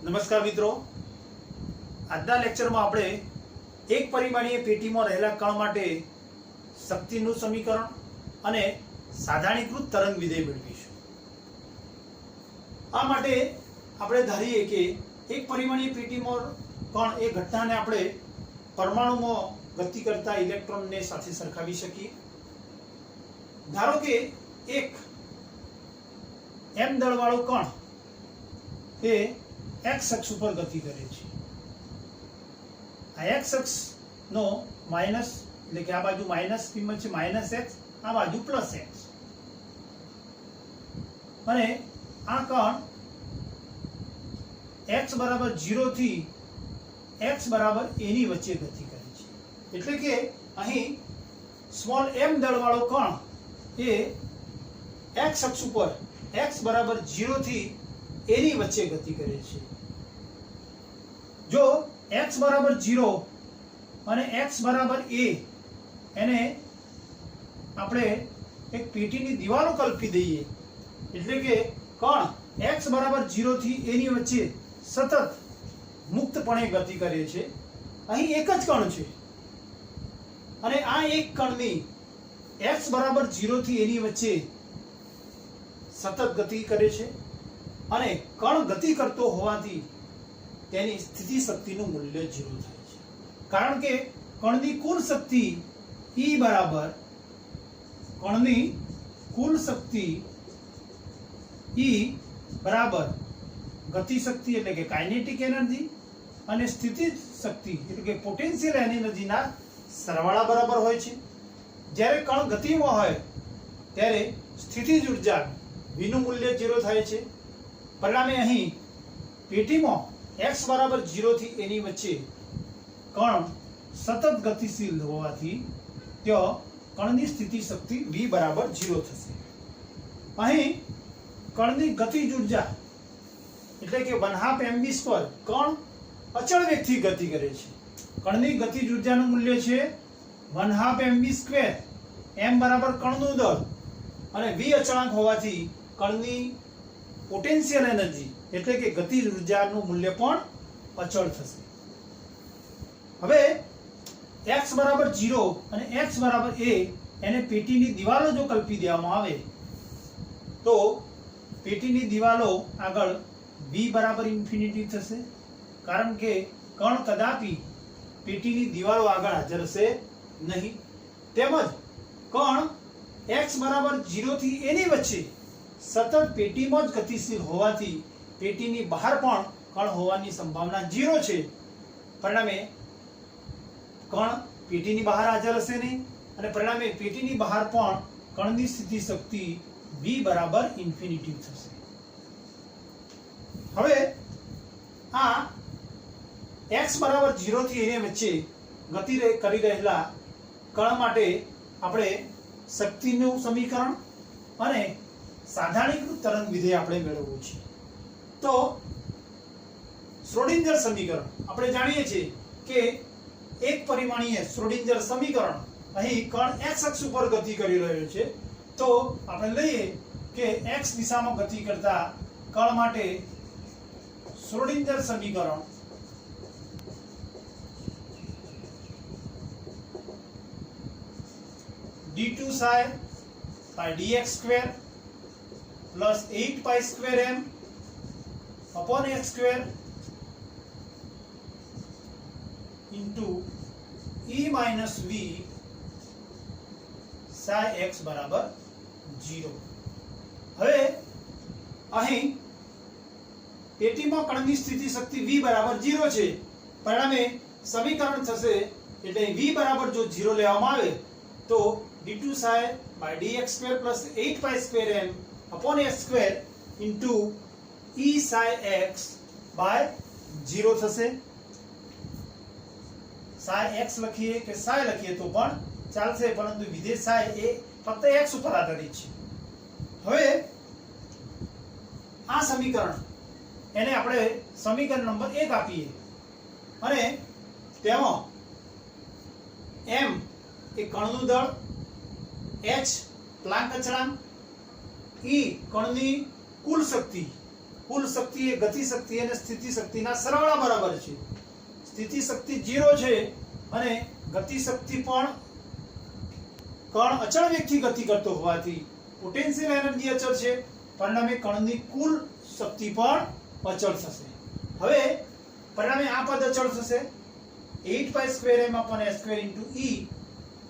નમસ્કાર મિત્રો, આજના લેક્ચરમાં આપણે એક પરિમાણીય પેટીમાં રહેલા કણ માટે શક્તિનું સમીકરણ અને સાધારણીકૃત તરંગ વિધેય મેળવીશું। આ માટે આપણે ધારીએ કે એક પરિમાણીય પેટીમાં કણ એ ઘટનાને આપણે પરમાણુમાં ગતિ કરતા ઇલેક્ટ્રોનને સાથે સરખાવી શકીએ। ધારો કે એક m દળવાળો કણ એ x અક્ષ ઉપર ગતિ કરે છે। આ x અક્ષ નો માઈનસ એટલે કે આ બાજુ માઈનસ કિંમત છે -x, આ બાજુ +x, અને આ કણ x બરાબર 0 થી x બરાબર a ની વચ્ચે ગતિ કરે છે। એટલે કે અહીં સ્મોલ m દળવાળો કણ એ x અક્ષ ઉપર x બરાબર 0 થી a ની વચ્ચે ગતિ કરે છે। જો x બરાબર 0 અને x બરાબર a એને આપણે એક પેટીની દિવાલો કલ્પી દઈએ, એટલે કે કણ x બરાબર 0 થી a ની વચ્ચે સતત મુક્તપણે ગતિ કરે છે। અહીં એક જ કણ છે અને આ એક કણની x બરાબર 0 થી a ની વચ્ચે સતત ગતિ કરે છે અને કણ ગતિ કરતો હોવાથી તેની સ્થિતિ શક્તિનું મૂલ્ય 0 થાય છે, કારણ કે કણની કુલ શક્તિ E બરાબર કણની કુલ શક્તિ E બરાબર ગતિ શક્તિ એટલે કે કાઇનેટિક એનર્જી અને સ્થિતિ શક્તિ એટલે કે પોટેન્શિયલ એનર્જીના સરવાળા બરાબર હોય છે। જ્યારે કણ ગતિમાં હોય ત્યારે સ્થિતિજ ઉર્જા V નું મૂલ્ય 0 થાય છે। પરિણામે અહીં પેટીમાં x બરાબર 0 થી a ની વચ્ચે કણ સતત ગતિશીલ હોવાથી ત્યાં કણની સ્થિતિ શક્તિ V બરાબર 0 થશે। અહીં કણની ગતિજ ઉર્જા એટલે કે 1/2 mv² કણ અચળ વેગથી ગતિ કરે છે। કણની ગતિજ ઉર્જાનું મૂલ્ય છે 1/2 mv², m બરાબર કણનું દળ અને v અચળાંક હોવાથી કણની પોટેન્શિયલ એનર્જી એટલે કે ગતિજ ઉર્જાનું મૂલ્ય પણ અચળ થશે। હવે x બરાબર 0 અને x બરાબર a એને પેટીની દિવાલો જો કલ્પી દેવામાં આવે તો પેટીની દિવાલો આગળ v બરાબર ઇન્ફિનિટી થશે, કારણ કે કણ કદાપી પેટીની દિવાલો આગળ હાજર હશે નહીં। તેમજ કણ x બરાબર 0 થી a ની વચ્ચે સતત પેટીમાં જ ગતિશીલ હોવાથી પેટીની બહાર પણ કણ હોવાની સંભાવના 0 છે। પરિણામે કણ પેટીની બહાર હાજર હશે નહીં અને પરિણામે પેટીની બહાર પણ કણની સ્થિતિ શક્તિ V બરાબર ઇન્ફિનિટી થશે। હવે આ x બરાબર 0 થી a ની વચ્ચે ગતિ કરી રહેલા કણ માટે આપણે શક્તિનું સમીકરણ અને સાધારણીકૃત તરંગ વિધેય આપણે મેળવવું છે। તો શ્રોડિંજર સમીકરણ આપણે જાણીએ છીએ કે એક પરિમાણીય શ્રોડિંજર સમીકરણ અહીં કણ x અક્ષ ઉપર ગતિ કરી રહ્યો છે, તો આપણે લઈએ કે x દિશામાં ગતિ કરતા કણ માટે શ્રોડિંજર સમીકરણ d2 psi by dx² plus 8 pi square m upon x² into e minus v psi x બરાબર 0। હવે અહીં પેટીમાં કણની સ્થિતિ શક્તિ v બરાબર 0 છે, પરિણામે સમીકરણ થશે એટલે v બરાબર જો 0 લેવામાં આવે તો d2 psi by dx² plus 8 pi square m upon x² into e psi x by 0 થશે। psi x લખીએ કે psi લખીએ તો પણ ચાલશે, પરંતુ વિધેય psi એ ફક્ત x ઉપર આધારિત છે। હવે આ સમીકરણ એને આપણે સમીકરણ નંબર 1 આપીએ અને તેમાં m એ કણનું દળ, h પ્લાન્ક અચળાંક, E કણની કુલ શક્તિ એ ગતિ શક્તિ અને સ્થિતિ શક્તિના સરવાળા બરાબર છે. સ્થિતિ શક્તિ 0 છે અને ગતિ શક્તિ પણ કણ અચળ વેગથી ગતિ કરતો હોવાથી પોટેન્શિયલ એનર્જી અચળ છે, પરિણામે કણની કુલ શક્તિ પણ અચળ થશે. હવે પરિણામે આ પદ અચળ થશે 8π²m/s² E.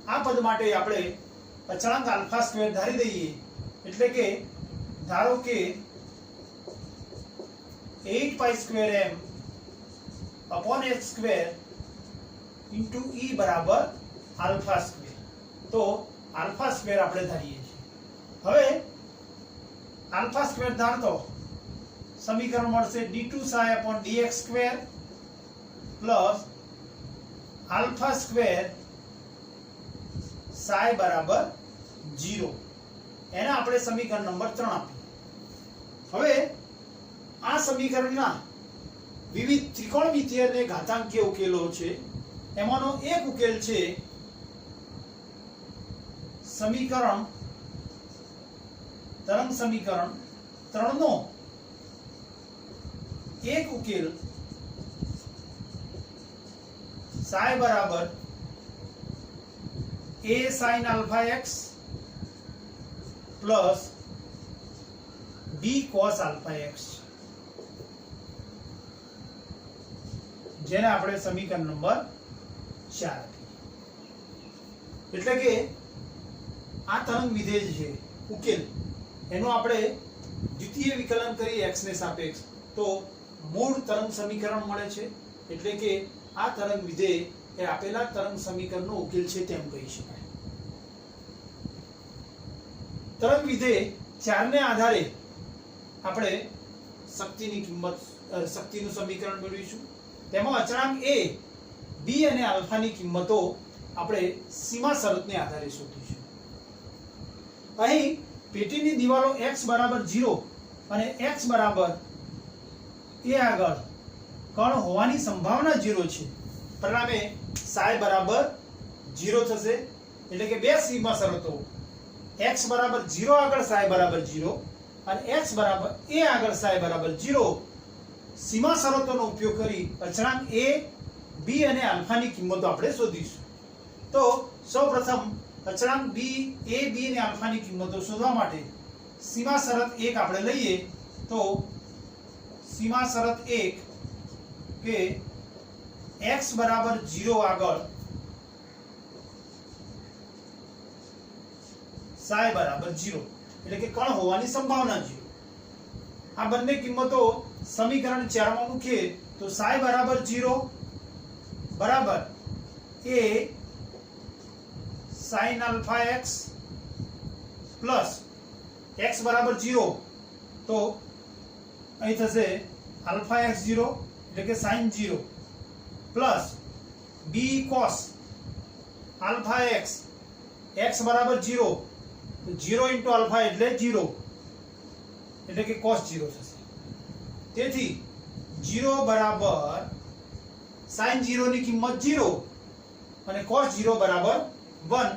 આ પદ માટે આપણે અચળાંક α² ધારી દઈએ, એટલે કે ધારો કે 8π²m/s² E બરાબર α². તો α² આપણે ધારીએ છીએ. હવે α² ધારતો સમીકરણ મળશે d2ψ/dx² પ્લસ α² ψ બરાબર 0. એને આપણે સમીકરણ નંબર 3 આપીએ. હવે આ સમીકરણના વિવિધ ત્રિકોણમિતિય અને ઘાતાંકીય ઉકેલો છે. એમાંનો એક ઉકેલ છે તરંગ સમીકરણ 3 નો એક ઉકેલ ψ બરાબર a sin αx plus b cos αx, જેને આપણે સમીકરણ નંબર 4 આપીએ. એટલે કે આ તરંગ વિધેય છે ઉકેલ, એનું આપણે દ્વિતીય વિકલન કરી x ને સાપેક્ષ તો મૂળ તરંગ સમીકરણ મળે છે. એટલે કે આ તરંગ વિધેય એ આપેલા તરંગ સમીકરણનો ઉકેલ છે તેમ કહી શકાય. તરંગ વિધેય 4 ને આધારે આપણે શક્તિનું સમીકરણ મેળવીશું. તેમાં અચળાંક a, b અને આલ્ફાની કિંમતો આપણે સીમા શરતને આધારે શોધીશું. અહીં પેટીની દિવાલો x બરાબર 0 અને x બરાબર a આગળ કણ હોવાની સંભાવના 0 છે. પરિણામે ψ બરાબર 0 થશે. એટલે કે બે સીમા શરતો x બરાબર 0 આગળ ψ બરાબર 0 અને x બરાબર a આગળ ψ બરાબર 0 સીમા શરતોનો ઉપયોગ કરી અચળાંક a, b અને આલ્ફાની કિંમતો આપણે શોધીશું. તો સૌપ્રથમ અચળાંક a, b અને આલ્ફાની કિંમતો શોધવા માટે સીમા શરત 1 આપણે લઈએ. તો સીમા શરત 1 કે x બરાબર 0 આગળ ψ બરાબર 0, એટલે કે કણ હોવાની સંભાવના 0. આ બંને કિંમતો સમીકરણ 4 માં મૂકીએ તો ψ બરાબર 0 બરાબર a sin αx plus x બરાબર 0 તો અહીં થશે αx0 એટલે કે sin 0 plus b cos αx x બરાબર 0 તો 0 * α એટલે 0 એટલે કે cos 0 થશે. તેથી 0 બરાબર sin 0 ની કિંમત 0 અને cos 0 બરાબર 1.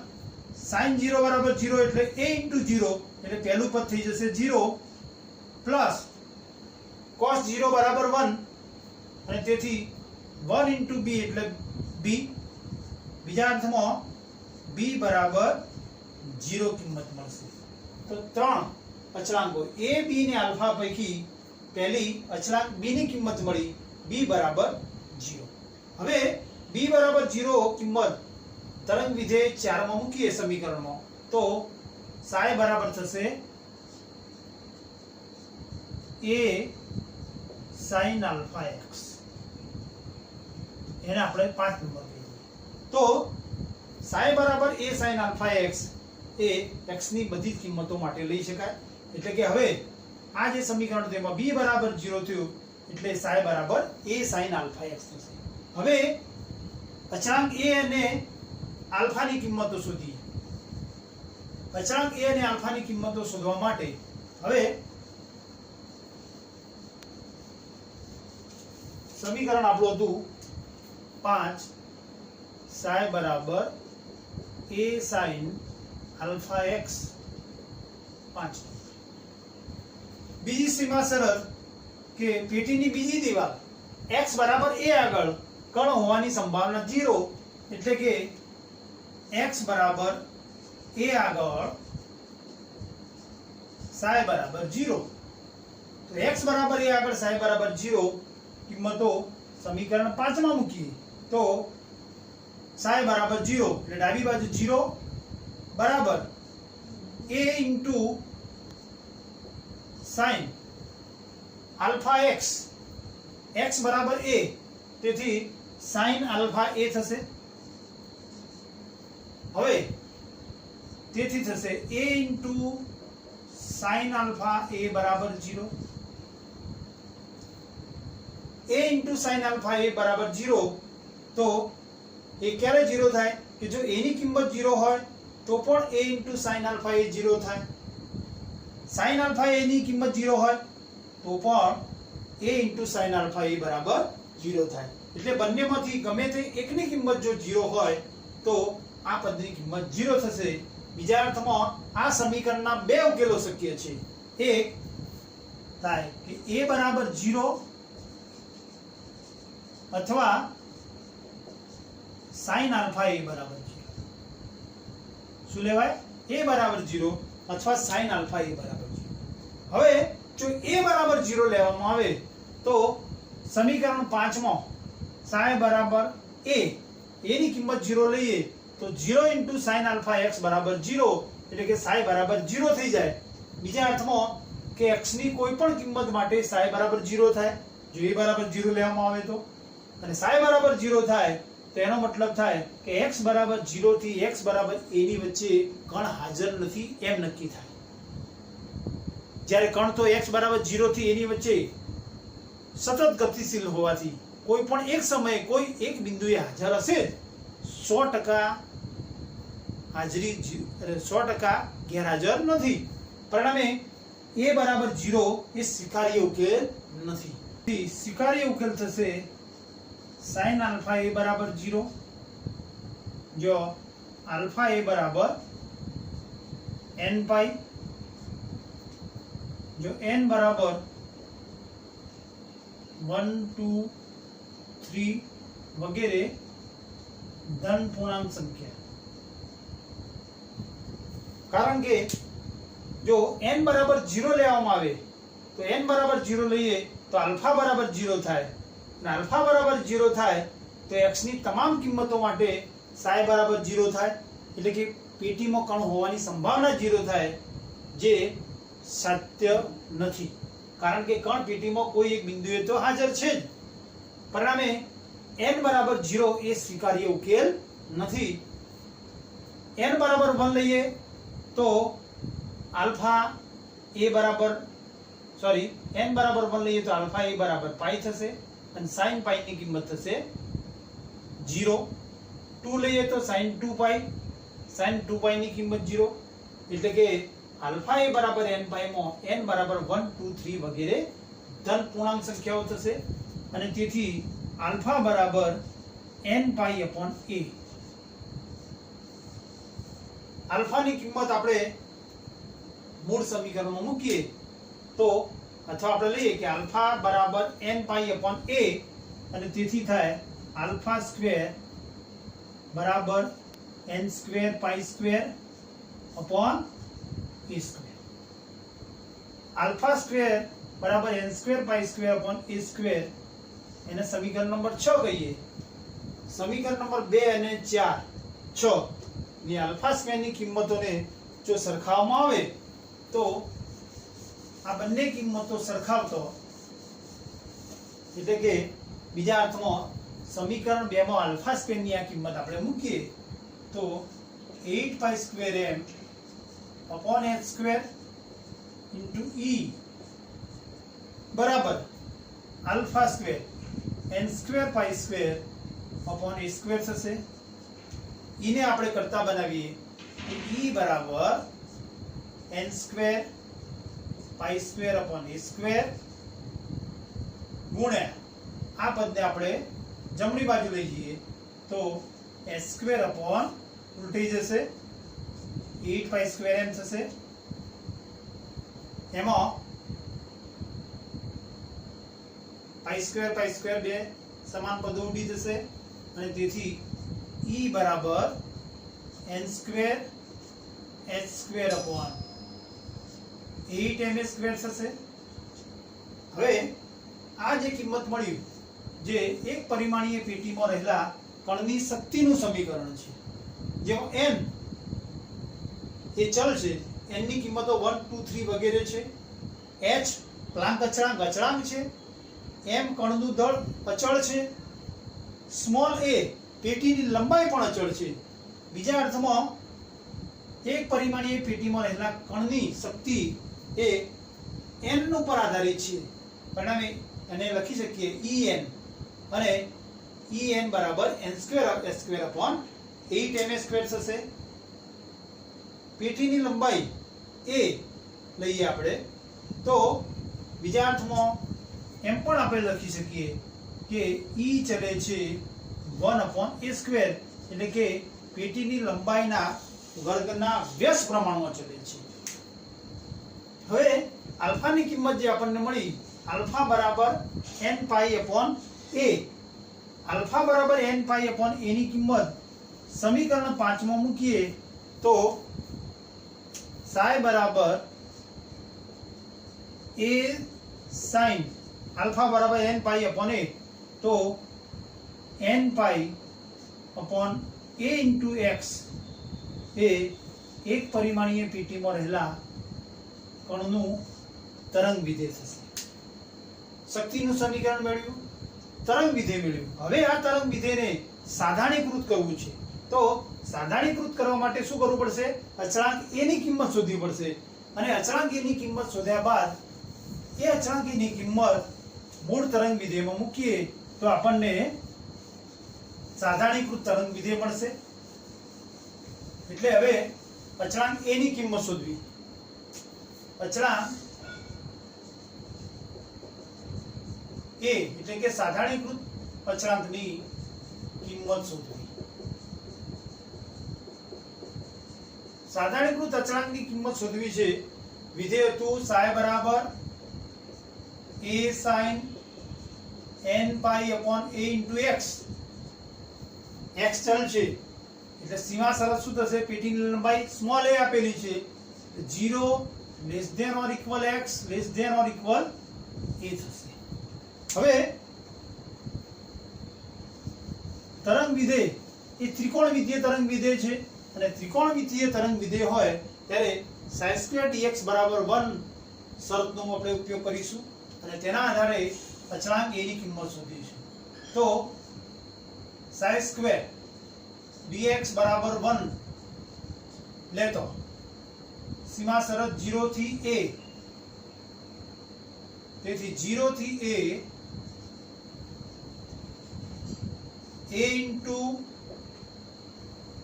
sin 0 બરાબર 0 એટલે a * 0 એટલે પહેલું પદ થઈ જશે 0 પ્લસ cos 0 બરાબર 1 અને તેથી 1 * b એટલે b. બીજા અર્થમાં b બરાબર 0 કિંમત મળશે. તો ત્રણ અચળાંકો a, b ને આલ્ફા પૈકી પહેલી અચળાંક b ની કિંમત મળી b બરાબર 0. હવે b બરાબર 0 કિંમત તરંગ વિધેય 4 માં મૂકીએ સમીકરણમાં તો ψ બરાબર થશે a sin αx. એને આપણે 5 નંબર કહીએ. તો ψ બરાબર a sin αx A x ની બધી જ કિંમતો માટે લઈ શકાય. એટલે કે હવે આ જે સમીકરણ તેમાં b બરાબર 0 થયું એટલે ψ બરાબર a sin αx થશે. હવે અચળાંક a અને આલ્ફાની કિંમતો શોધીએ. અચળાંક a અને આલ્ફાની કિંમતો શોધવા માટે હવે સમીકરણ આપણું હતું 5 ψ બરાબર a sin αx 5. બીજી સીમા શરત કે પેટીની બીજી દિવાલ x બરાબર a આગળ કણ હોવાની સંભાવના 0, એટલે કે x બરાબર a આગળ psi બરાબર 0. તો x બરાબર a આગળ psi બરાબર 0 કિંમતો સમીકરણ 5 માં મૂકીએ તો psi બરાબર 0 એટલે ડાબી બાજુ 0 બરાબર a into sin alpha x, x બરાબર a, તેથી sin alpha a થશે. હવે તેથી થશે a into sin alpha a બરાબર 0. a into sin alpha a બરાબર 0 તો એ ક્યારે 0 થાય કે જો a ની કિંમત 0 હોય તો પણ a into sin alpha a 0 થાય. sin alpha a ની કિંમત 0 હોય તો પણ a into sin alpha a બરાબર 0 થાય. એટલે બંનેમાંથી ગમે તે એકની કિંમત જો 0 હોય તો આ પદની કિંમત 0 થશે. બીજા અર્થમાં આ સમીકરણના બે ઉકેલો શક્ય છે. એક થાય કે a બરાબર 0 અથવા sin alpha a બરાબર 0. શું લેવાય? a બરાબર 0 અથવા sin alpha a બરાબર 0. હવે જો a બરાબર 0 લેવામાં આવે તો સમીકરણ 5 માં psi બરાબર a, ની કિંમત 0 લઈએ તો 0 into sin alpha x બરાબર 0, એટલે કે psi બરાબર 0 થઈ જાય. બીજા અર્થમાં કે x ની કોઈ પણ કિંમત માટે psi બરાબર 0 થાય જો a બરાબર 0 લેવામાં આવે તો, અને psi બરાબર 0 થાય તો એનો મતલબ થાય કે x બરાબર 0 થી x બરાબર a ની વચ્ચે કણ હાજર નથી એમ નક્કી થાય. જ્યારે કણ તો x બરાબર 0 થી a ની વચ્ચે સતત ગતિશીલ હોવાથી કોઈ પણ એક સમયે કોઈ એક બિંદુએ હાજર હશે 100% હાજરી 100% ગેરહાજર નથી. પરિણામે a બરાબર 0 એ સ્વીકાર્ય ઉકેલ નથી. સ્વીકાર્ય ઉકેલ થશે sin alpha a બરાબર 0 જો alpha a બરાબર n pi, જો n બરાબર 1 2 3 વગેરે ધન પૂર્ણાંક સંખ્યા. કારણ કે જો n બરાબર 0 લેવામાં આવે તો n બરાબર 0 લઈએ તો આલ્ફા બરાબર 0 થાય, અને આલ્ફા બરાબર 0 થાય તો x ની તમામ કિંમતો માટે psi બરાબર 0 થાય, એટલે કે પેટીમાં કણ હોવાની સંભાવના 0 થાય, જે સત્ય નથી. કારણ કે કણ પેટીમાં કોઈ એક બિંદુએ તો હાજર છે જ. પરિણામે n બરાબર 0 એ સ્વીકાર્ય ઉકેલ નથી. n બરાબર 1 લઈએ તો આલ્ફા a બરાબર n બરાબર 1 લઈએ તો આલ્ફા a બરાબર પાઈ થશે, અને sin પાઈ ની કિંમત થશે 0. 2 લઈએ તો sin 2 પાઈ, sin 2 પાઈ ની કિંમત 0, એટલે કે આલ્ફા a બરાબર n પાઈ માં n બરાબર 1 2 3 વગેરે ધન પૂર્ણાંક સંખ્યાઓ થશે, અને તેથી આલ્ફા બરાબર n pi upon a. Alpha ની કિંમત આપણે મૂળ સમીકરણમાં મૂકીએ તો, અથવા આપણે લઈએ કે આલ્ફા બરાબર n પાઈ upon a, અને તેથી થાય આલ્ફા સ્ક્વેર બરાબર n square pi square upon a square. Alpha square બરાબર n square pi square upon a square, એને સમીકરણ નંબર 6 કહીએ. સમીકરણ નંબર 2 અને 4 6 ની આલ્ફા સ્ક્વેર ની કિંમતોને જો સરખાવવામાં આવે તો આ બંને કિંમતો સરખાવતો, એટલે કે બીજા અર્થમાં સમીકરણ 2 માં આલ્ફા સ્ક્વેર ની આ કિંમત આપણે મૂકીએ તો 8 pi square m upon h square into e બરાબર alpha square n square pi square upon a square થશે. e ને આપણે કરતા બનાવીએ તો e બરાબર n square pi square upon a square ગુણ્યા આ પદને આપણે જમણી બાજુ લઈ જઈએ તો s સ્ક્વેર upon ઉલટી જશે 8 પાઈ સ્ક્વેર m થશે. એમાં પાઈ સ્ક્વેર બે સમાન પદો ઉડી જશે અને તેથી E બરાબર n square h square upon 8 ma² થશે. હવે આ જે કિંમત મળ્યું જે એક પરિમાણીય પેટીમાં રહેલા કણની શક્તિનું સમીકરણ છે, જેમાં n એ ચલ છે, n ની કિંમતો 1 2 3 વગેરે છે, h પ્લાન્ક અચળાંક છે, m કણનું દળ અચળ છે, સ્મોલ a પેટીની લંબાઈ પણ અચળ છે. બીજા અર્થમાં એક પરિમાણીય પેટીમાં રહેલા કણની શક્તિ એ n ઉપર આધારિત છે. પરિણામે એને લખી શકીએ En, અને En બરાબર n² h² અપોન 8 ma² થશે. પેટીની લંબાઈ a લઈએ આપણે તો બીજા અર્થમાં એમ પણ આપણે લખી શકીએ કે E ચલે છે 1 અપોન a², એટલે કે પેટીની લંબાઈના વર્ગના વ્યસ્ત પ્રમાણમાં ચલે છે. હવે આલ્ફાની કિંમત જે આપણને મળી, આલ્ફા બરાબર n pi upon a. Alpha બરાબર n પાઈ અપોન a ની કિંમત સમીકરણ 5 માં મૂકીએ તો સાઈ બરાબર a sin આલ્ફા બરાબર n પાઈ અપોન a, તો n pi upon a into x એ એક પરિમાણીય પેટીમાં રહેલા કણનું તરંગ વિધેય થશે. શક્તિનું સમીકરણ મેળવ્યું, તરંગ વિધેય મેળવ્યું. હવે આ તરંગ વિધેયને સાધારણીકૃત કરવું છે. તો સાધારણીકૃત કરવા માટે શું કરવું પડશે? અચળાંક a ની કિંમત શોધવી પડશે. અને અચળાંક a ની કિંમત શોધ્યા બાદ એ અચળાંક a ની કિંમત મૂળ તરંગ વિધેયમાં મૂકીએ તો આપણને સાધારણીકૃત તરંગ વિધેય મળશે. એટલે હવે અચળાંક a ની કિંમત શોધવી. અચળાંક a એટલે કે સાધારણીકૃત અચળાંકની કિંમત શોધવી. સાધારણીકૃત અચળાંકની કિંમત શોધવી છે. વિધેય હતું સાઈ બરાબર a sin n pi upon a into x. x ચલ છે એટલે સીમા શરત શું થશે? પેટીની લંબાઈ સ્મોલ a આપેલી છે, 0 less than or equal x less than or equal a થશે. હવે તરંગ વિધેય એ ત્રિકોણમિતીય તરંગ વિધેય છે, અને ત્રિકોણમિતીય તરંગ વિધેય હોય ત્યારે sin² dx બરાબર 1 શરતનો આપણે ઉપયોગ કરીશું અને તેના આધારે અચળાંક a ની કિંમત શોધીશું. તો sin² dx બરાબર 1 લેતો સીમા શરત 0 થી a, તેથી 0 થી a into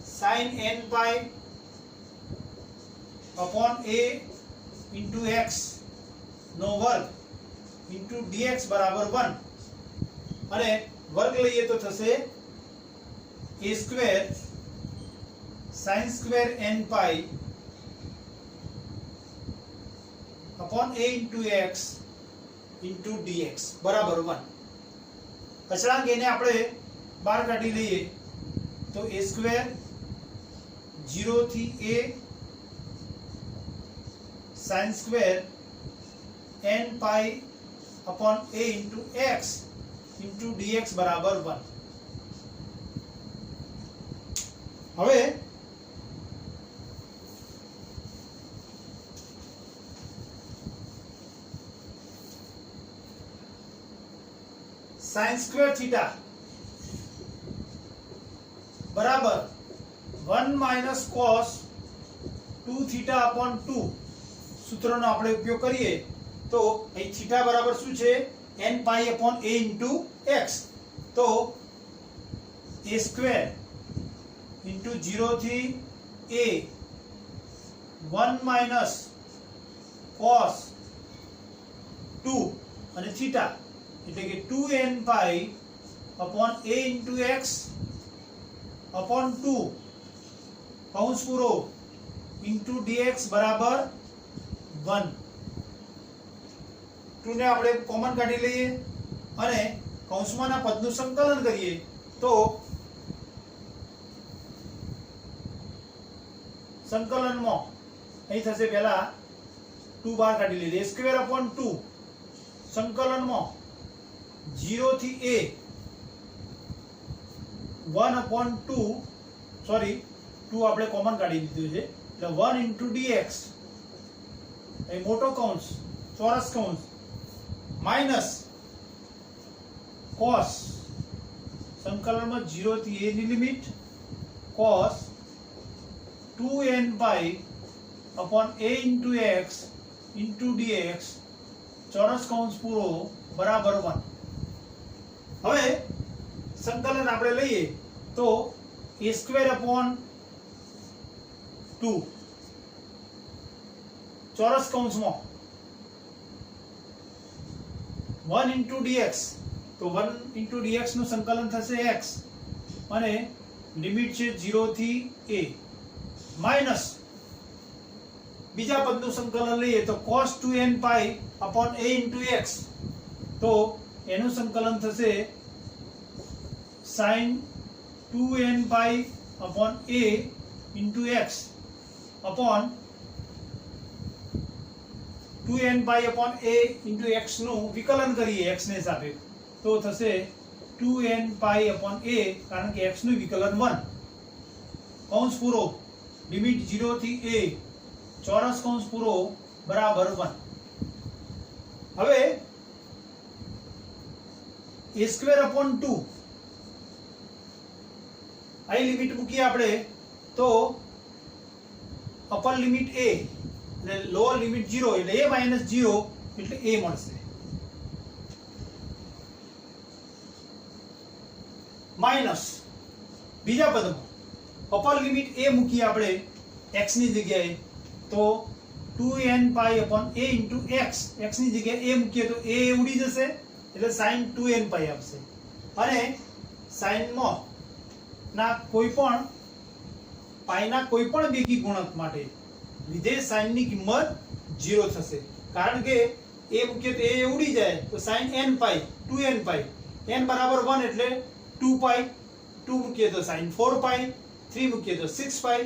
sin n pi upon a into x નો વર્ગ ઇન્ટુ dx બરાબર 1, અને વર્ગ લઈએ તો થશે a² sin² n pi upon a into x into dx બરાબર 1. અચળાંક એને આપણે બહાર કાઢી લઈએ તો a² 0 થી a sin² n pi upon a into x into dx બરાબર 1. હવે sin² થીટા બરાબર 1 માઇનસ cos 2 થીટા અપોન 2 સૂત્રનો આપણે ઉપયોગ કરીએ તો અહીં થીટા બરાબર શું છે? n pi upon a into x. તો a² ઇન્ટુ 0 થી a 1 માઇનસ cos 2 અને થીટા એટલે કે 2n pi upon a into x upon 2 કૌંસ પૂરો ઇન્ટુ dx બરાબર 1. 2 ને આપણે કોમન કાઢી લઈએ અને કૌંસમાંના પદનું સંકલન કરીએ તો સંકલનમાં અહીં થશે પહેલા 2 બહાર કાઢી લઈએ a² / 2 સંકલનમાં 0 થી a 1/2 સોરી 2 આપણે કોમન કાઢી લીધું છે એટલે 1 * dx એ મોટો કૌંસ ચોરસ કૌંસ માઈનસ cos સંકલનમાં 0 થી a ની limit cos 2n pi upon a into x into dx ચોરસ કૌંસ પૂરો બરાબર 1. હવે સંકલન આપણે લઈએ તો a² / 2 ચોરસ કૌંસમાં 1 into dx તો 1 into dx નું સંકલન થશે x અને લિમિટ છે 0 થી a માઈનસ બીજા પદનું સંકલન લઈએ તો cos 2n pi upon a into x તો એનું સંકલન થશે sin 2n pi upon a into x upon 2n pi upon a into x નું વિકલન કરીએ x ને સાપેક્ષ તો થશે 2n pi upon a કારણ કે x નું વિકલન 1 કૌંસ પૂરો લિમિટ 0 થી a ચોરસ કૌંસ પૂરો બરાબર 1. હવે a² / 2 આ લિમિટ મૂકીએ આપણે તો અપર લિમિટ a અને લોઅર લિમિટ 0 એટલે a - 0 એટલે a મળશે માઈનસ બીજા પદમાં અપર લિમિટ a મૂકીએ આપણે x ની જગ્યાએ તો 2n pi upon a into x x ની જગ્યાએ a મૂકીએ તો a ઉડી જશે એટલે sin 2n pi આવશે અને sin માં ના કોઈપણ પાઈના કોઈપણ બેકી ગુણક માટે વિધેય sin ની કિંમત 0 થશે કારણ કે a મૂકીએ તો a ઉડી જાય તો sin n pi 2n pi n બરાબર 1 એટલે 2 pi 2 મૂકીએ તો sin 4 pi 3 મૂકીએ તો 6 pi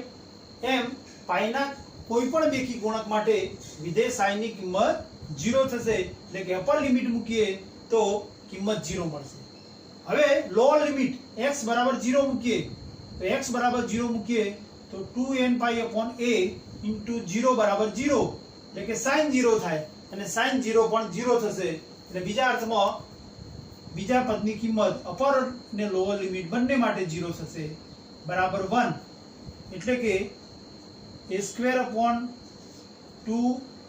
એમ પાઈના કોઈપણ બેકી ગુણક માટે વિધેય sin ની કિંમત 0 થશે એટલે કે અપર લિમિટ મૂકીએ તો કિંમત 0 મળશે. હવે લોઅર લિમિટ x બરાબર 0 મૂકીએ તો x બરાબર 0 મૂકીએ તો 2n pi upon a into 0 બરાબર 0 એટલે કે sin 0 થાય અને sin 0 પણ 0 થશે એટલે બીજા અર્થમાં બીજા પદની કિંમત અપર ને લોઅર લિમિટ બંને માટે 0 થશે બરાબર 1 એટલે કે a² / 2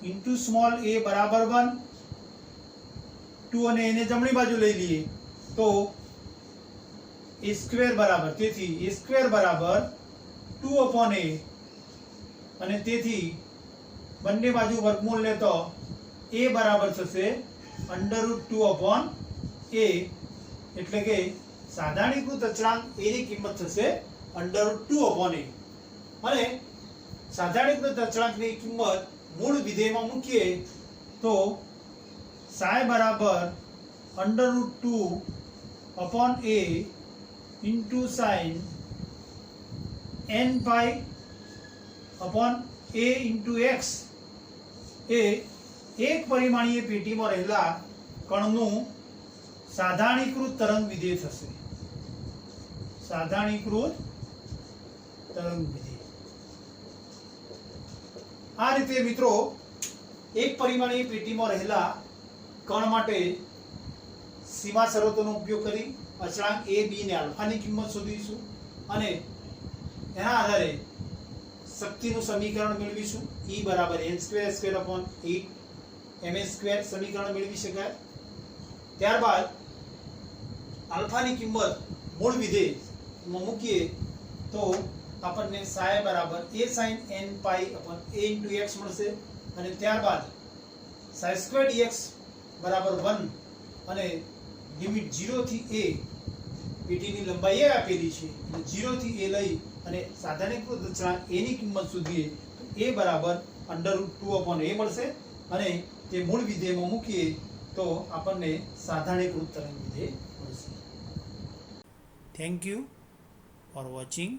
into small a બરાબર 1 2 અને એને જમણી બાજુ લઈ લઈએ તો a² બરાબર તેથી a² બરાબર 2 upon a અને તેથી બંને બાજુ વર્ગમૂળ લેતો a બરાબર થશે √2 upon a એટલે કે સાધારણીકૃત અચળાંક a ની કિંમત થશે √2 upon a અને સાધારણીકૃત અચળાંકની કિંમત મૂળ વિધેયમાં મૂકીએ તો psi બરાબર √2 upon a into sin n pi upon a into x એ એક પરિમાણીય પેટીમાં રહેલા કણનું સાધારણીકૃત તરંગ વિધેય થશે સાધારણીકૃત તરંગ વિધેય. આ રીતે મિત્રો એક પરિમાણીય પેટીમાં રહેલા કણ માટે સીમા શરતોનો ઉપયોગ કરી અચળાંક a b ને આલ્ફાની કિંમત શોધીશું અને એના આધારે શક્તિનું સમીકરણ મેળવીશું E બરાબર n² upon 8 ma² સમીકરણ મેળવી શકાય. ત્યારબાદ આલ્ફાની કિંમત મૂળ વિધેયમાં મૂકીએ તો આપણને psi બરાબર a sin n pi upon a into x મળશે અને ત્યારબાદ psi² dx બરાબર 1 અને લિમિટ 0 થી a પેટીની લંબાઈ એ આપેલી છે એટલે 0 થી a લઈ અને સાધારણીકૃત અચળાંક a ની કિંમત શોધીએ તો a બરાબર √2 upon a મળશે અને તે મૂળ વિધેયમાં મૂકીએ તો આપણને સાધારણીકૃત તરંગ વિધેય મળશે. Thank you for watching.